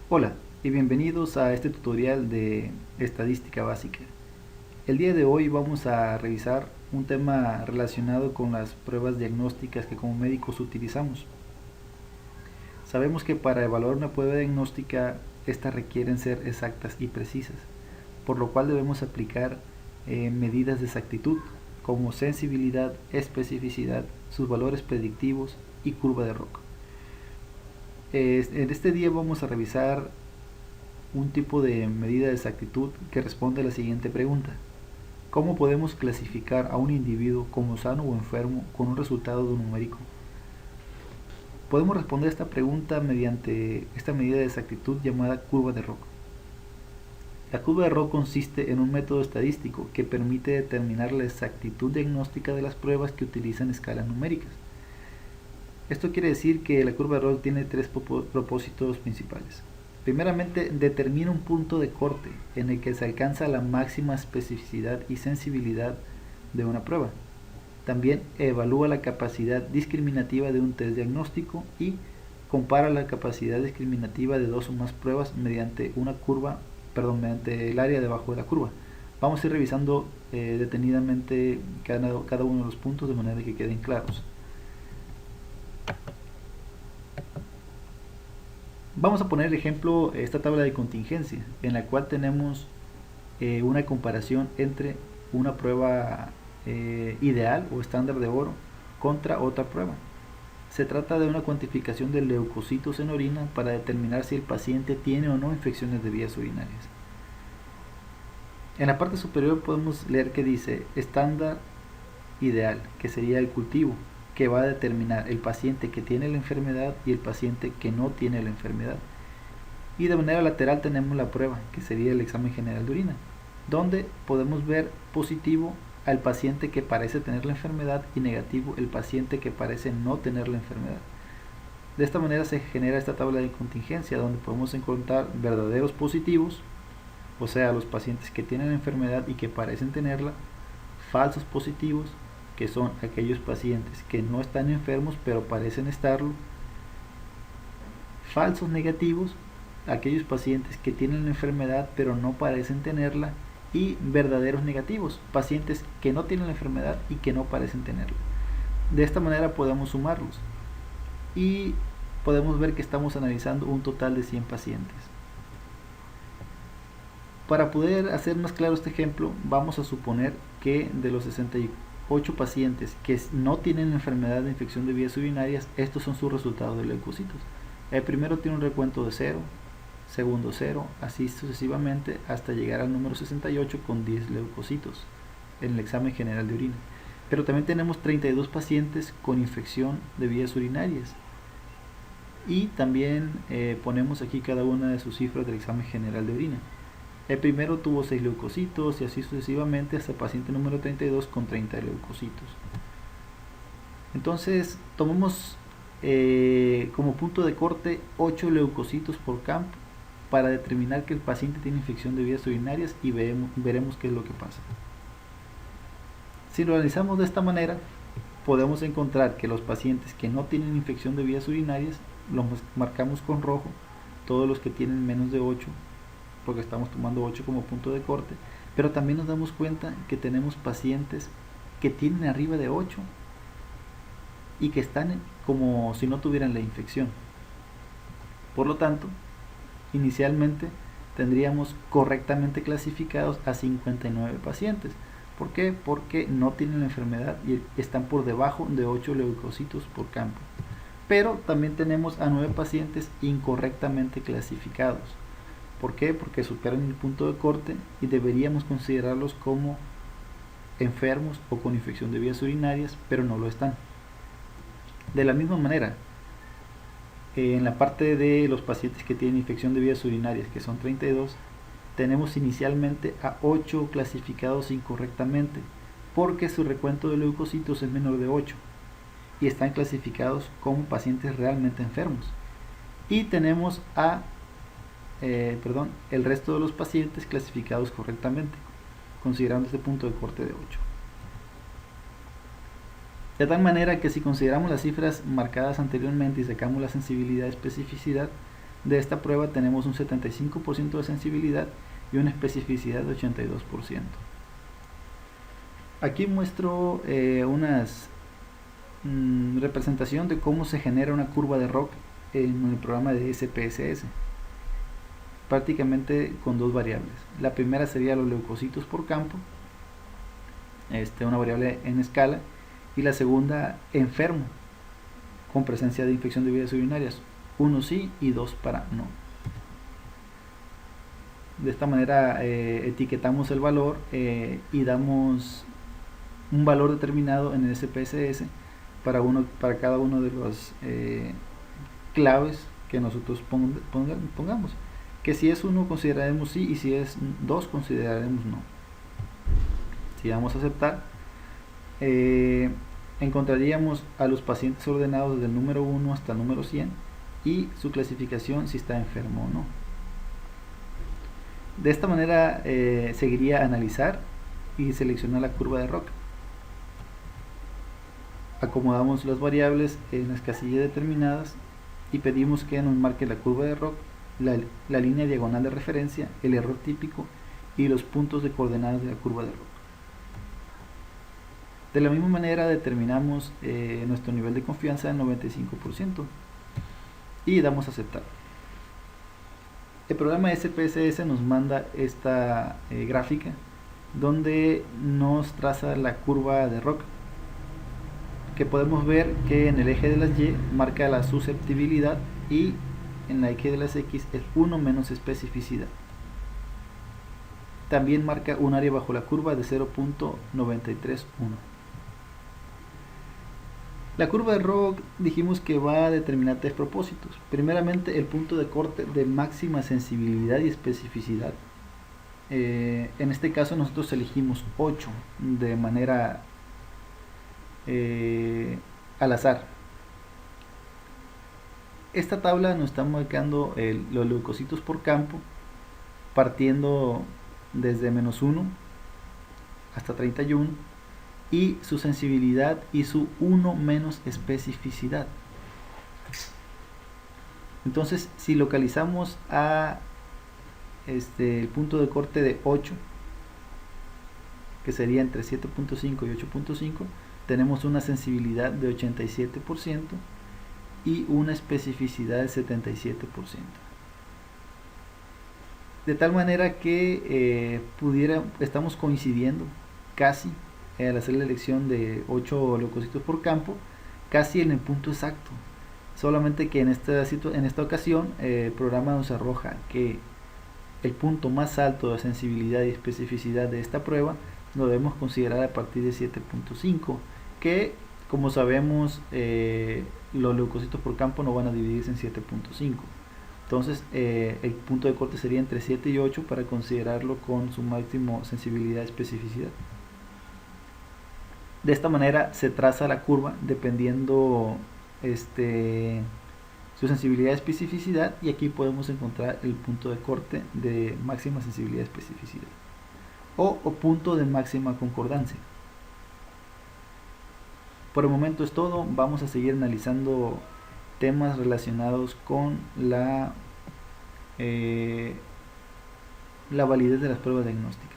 Hola y bienvenidos a este tutorial de estadística básica. El día de hoy vamos a revisar un tema relacionado con las pruebas diagnósticas que como médicos utilizamos. Sabemos que para evaluar una prueba diagnóstica estas requieren ser exactas y precisas, por lo cual debemos aplicar medidas de exactitud como sensibilidad, especificidad, sus valores predictivos y curva de ROC. En este día vamos a revisar un tipo de medida de exactitud que responde a la siguiente pregunta: ¿cómo podemos clasificar a un individuo como sano o enfermo con un resultado numérico? Podemos responder esta pregunta mediante esta medida de exactitud llamada curva de ROC. La curva de ROC consiste en un método estadístico que permite determinar la exactitud diagnóstica de las pruebas que utilizan escalas numéricas. Esto quiere decir que la curva de ROC tiene tres propósitos principales. Primeramente, determina un punto de corte en el que se alcanza la máxima especificidad y sensibilidad de una prueba. También evalúa la capacidad discriminativa de un test diagnóstico y compara la capacidad discriminativa de dos o más pruebas mediante mediante el área debajo de la curva. Vamos a ir revisando detenidamente cada uno de los puntos de manera que queden claros. Vamos a poner el ejemplo esta tabla de contingencia en la cual tenemos una comparación entre una prueba ideal o estándar de oro contra otra prueba. Se trata de una cuantificación de leucocitos en orina para determinar si el paciente tiene o no infecciones de vías urinarias. En la parte superior podemos leer que dice estándar ideal, que sería el cultivo, que va a determinar el paciente que tiene la enfermedad y el paciente que no tiene la enfermedad. Y de manera lateral tenemos la prueba, que sería el examen general de orina, donde podemos ver positivo al paciente que parece tener la enfermedad y negativo el paciente que parece no tener la enfermedad. De esta manera se genera esta tabla de contingencia donde podemos encontrar verdaderos positivos, o sea, los pacientes que tienen la enfermedad y que parecen tenerla; falsos positivos, que son aquellos pacientes que no están enfermos pero parecen estarlo; falsos negativos, aquellos pacientes que tienen la enfermedad pero no parecen tenerla; y verdaderos negativos, pacientes que no tienen la enfermedad y que no parecen tenerla. De esta manera podemos sumarlos y podemos ver que estamos analizando un total de 100 pacientes. Para poder hacer más claro este ejemplo, vamos a suponer que de los 68 pacientes que no tienen la enfermedad de infección de vías urinarias, estos son sus resultados de leucocitos. El primero tiene un recuento de 0, segundo 0, así sucesivamente hasta llegar al número 68 con 10 leucocitos en el examen general de orina. Pero también tenemos 32 pacientes con infección de vías urinarias y también ponemos aquí cada una de sus cifras del examen general de orina. El primero tuvo 6 leucocitos y así sucesivamente hasta el paciente número 32 con 30 leucocitos. Entonces tomamos como punto de corte 8 leucocitos por campo para determinar que el paciente tiene infección de vías urinarias y veremos qué es lo que pasa. Si lo analizamos de esta manera, podemos encontrar que los pacientes que no tienen infección de vías urinarias los marcamos con rojo, todos los que tienen menos de 8, porque estamos tomando 8 como punto de corte, pero también nos damos cuenta que tenemos pacientes que tienen arriba de 8 y que están como si no tuvieran la infección. Por lo tanto, inicialmente tendríamos correctamente clasificados a 59 pacientes. ¿Por qué? Porque no tienen la enfermedad y están por debajo de 8 leucocitos por campo. Pero también tenemos a 9 pacientes incorrectamente clasificados. ¿Por qué? Porque superan el punto de corte y deberíamos considerarlos como enfermos o con infección de vías urinarias, pero no lo están. De la misma manera, en la parte de los pacientes que tienen infección de vías urinarias, que son 32, tenemos inicialmente a 8 clasificados incorrectamente, porque su recuento de leucocitos es menor de 8 y están clasificados como pacientes realmente enfermos. Y tenemos el resto de los pacientes clasificados correctamente, considerando este punto de corte de 8. De tal manera que si consideramos las cifras marcadas anteriormente y sacamos la sensibilidad y especificidad, de esta prueba tenemos un 75% de sensibilidad y una especificidad de 82%. Aquí muestro una representación de cómo se genera una curva de ROC en el programa de SPSS, prácticamente con dos variables. La primera sería los leucocitos por campo, una variable en escala, y la segunda enfermo, con presencia de infección de vías urinarias, 1 sí y 2 para no. De esta manera etiquetamos el valor y damos un valor determinado en el SPSS para cada uno de los claves que nosotros pongamos. Que si es 1 consideraremos sí y si es 2 consideraremos no. Si damos a aceptar, encontraríamos a los pacientes ordenados desde el número 1 hasta el número 100 y su clasificación si está enfermo o no. De esta manera seguiría analizar y seleccionar la curva de ROC. Acomodamos las variables en las casillas determinadas y pedimos que nos marque la curva de ROC, la línea diagonal de referencia, el error típico y los puntos de coordenadas de la curva de ROC. De la misma manera determinamos nuestro nivel de confianza en 95% y damos a aceptar. El programa SPSS nos manda esta gráfica donde nos traza la curva de ROC, que podemos ver que en el eje de las Y marca la susceptibilidad y en la eje de las X es 1 menos especificidad. También marca un área bajo la curva de 0.931. La curva de ROC dijimos que va a determinar tres propósitos. Primeramente, el punto de corte de máxima sensibilidad y especificidad. En este caso nosotros elegimos 8 de manera al azar. Esta tabla nos está marcando los leucocitos por campo, partiendo desde -1 hasta 31, y su sensibilidad y su 1 menos especificidad. Entonces, si localizamos a el punto de corte de 8, que sería entre 7.5 y 8.5, tenemos una sensibilidad de 87% y una especificidad del 77%. De tal manera que estamos coincidiendo casi al hacer la elección de 8 leucocitos por campo, casi en el punto exacto. Solamente que en esta ocasión el programa nos arroja que el punto más alto de sensibilidad y especificidad de esta prueba lo debemos considerar a partir de 7.5, que como sabemos los leucocitos por campo no van a dividirse en 7.5. Entonces el punto de corte sería entre 7 y 8 para considerarlo con su máximo sensibilidad y especificidad. De esta manera se traza la curva dependiendo su sensibilidad y especificidad, y aquí podemos encontrar el punto de corte de máxima sensibilidad y especificidad o punto de máxima concordancia. Por el momento es todo. Vamos a seguir analizando temas relacionados con la validez de las pruebas diagnósticas.